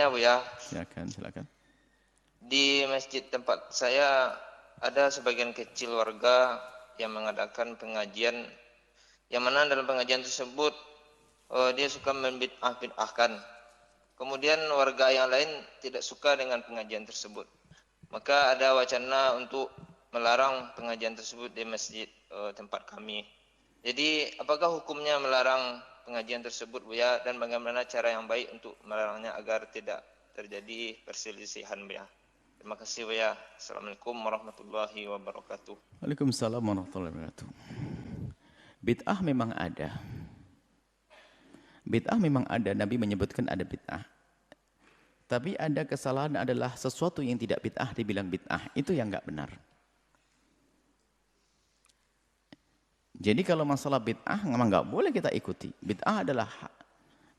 bertanya, Bu ya. Silakan. Di masjid tempat saya ada sebagian kecil warga yang mengadakan pengajian, yang mana dalam pengajian tersebut dia suka membid'ah-bid'ahkan. Kemudian warga yang lain tidak suka dengan pengajian tersebut. Maka ada wacana untuk melarang pengajian tersebut di masjid tempat kami. Jadi apakah hukumnya melarang pengajian tersebut, Bu ya, dan bagaimana cara yang baik untuk melarangnya agar tidak terjadi perselisihan, Bu ya? Terima kasih, Bu ya. Assalamualaikum warahmatullahi wabarakatuh. Waalaikumsalam warahmatullahi wabarakatuh. Bid'ah memang ada. Bid'ah memang ada, Nabi menyebutkan ada bid'ah. Tapi ada kesalahan adalah sesuatu yang tidak bid'ah dibilang bid'ah. Itu yang enggak benar. Jadi kalau masalah bid'ah memang enggak boleh kita ikuti. Bid'ah adalah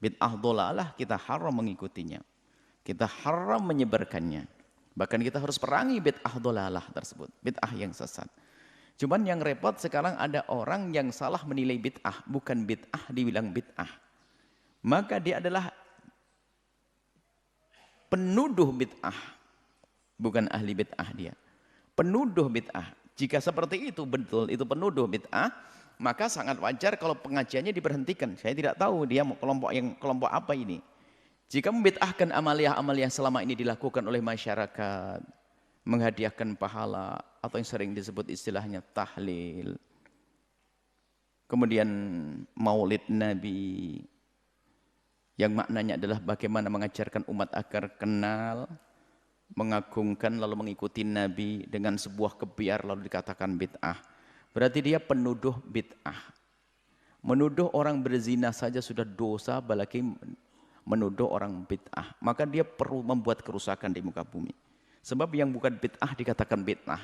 bid'ah dhalalah, kita haram mengikutinya. Kita haram menyebarkannya. Bahkan kita harus perangi bid'ah dhalalah tersebut, bid'ah yang sesat. Cuman yang repot sekarang ada orang yang salah menilai bid'ah, bukan bid'ah dibilang bid'ah. Maka dia adalah penuduh bid'ah, bukan ahli bid'ah dia. Penuduh bid'ah. Jika seperti itu betul, itu penuduh bid'ah, maka sangat wajar kalau pengajiannya diberhentikan. Saya tidak tahu dia kelompok apa ini. Jika membid'ahkan amaliyah-amaliyah selama ini dilakukan oleh masyarakat, menghadiahkan pahala, atau yang sering disebut istilahnya tahlil, kemudian maulid Nabi, yang maknanya adalah bagaimana mengajarkan umat agar kenal, mengagungkan lalu mengikuti Nabi dengan sebuah kebiar lalu dikatakan bid'ah. Berarti dia penuduh bid'ah. Menuduh orang berzina saja sudah dosa, apalagi menuduh orang bid'ah. Maka dia perlu membuat kerusakan di muka bumi. Sebab yang bukan bid'ah dikatakan bid'ah.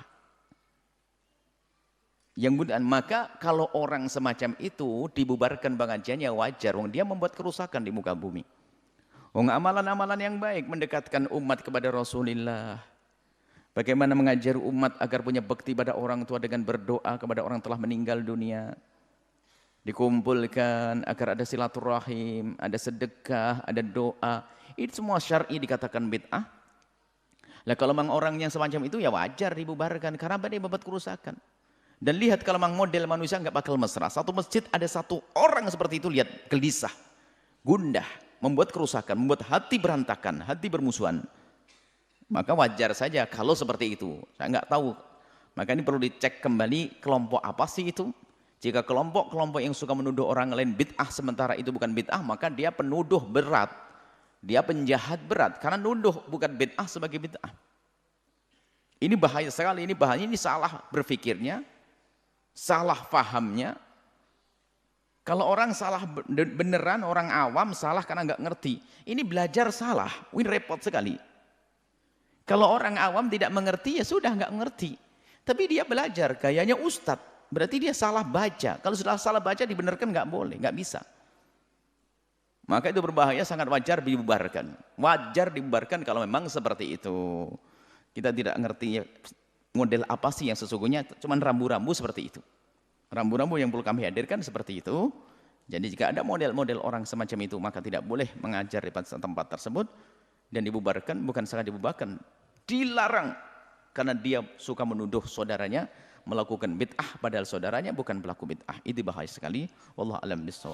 Yang bukan, maka kalau orang semacam itu dibubarkan pengajiannya wajar, dia membuat kerusakan di muka bumi. Amalan-amalan yang baik mendekatkan umat kepada Rasulullah. Bagaimana mengajar umat agar punya bakti pada orang tua dengan berdoa kepada orang telah meninggal dunia. Dikumpulkan agar ada silaturahim, ada sedekah, ada doa. Itu semua syar'i dikatakan bid'ah. Lah kalau memang orang yang semacam itu ya wajar dibubarkan karena dia membuat kerusakan. Dan lihat kalau memang model manusia nggak bakal mesra. Satu masjid ada satu orang seperti itu, lihat gelisah, gundah, membuat kerusakan, membuat hati berantakan, hati bermusuhan. Maka wajar saja kalau seperti itu. Saya nggak tahu. Maka ini perlu dicek kembali kelompok apa sih itu. Jika kelompok-kelompok yang suka menuduh orang lain bid'ah sementara itu bukan bid'ah, maka dia penuduh berat. Dia penjahat berat karena nuduh bukan bid'ah sebagai bid'ah. Ini bahaya sekali, ini salah berpikirnya, salah fahamnya. Kalau orang salah beneran, orang awam salah karena nggak ngerti. Ini belajar salah, ini repot sekali. Kalau orang awam tidak mengerti, ya sudah nggak ngerti. Tapi dia belajar, gayanya ustadz. Berarti dia salah baca. Kalau sudah salah baca dibenarkan nggak boleh, nggak bisa. Maka itu berbahaya, sangat wajar dibubarkan. Wajar dibubarkan kalau memang seperti itu. Kita tidak ngerti model apa sih yang sesungguhnya, cuman rambu-rambu seperti itu. Rambu-rambu yang perlu kami hadirkan seperti itu. Jadi jika ada model-model orang semacam itu, maka tidak boleh mengajar di tempat tersebut. Dan dibubarkan, bukan sangat dibubarkan, dilarang. Karena dia suka menuduh saudaranya melakukan bid'ah, padahal saudaranya bukan pelaku bid'ah. Itu bahaya sekali. Wallahu a'lam bishawab.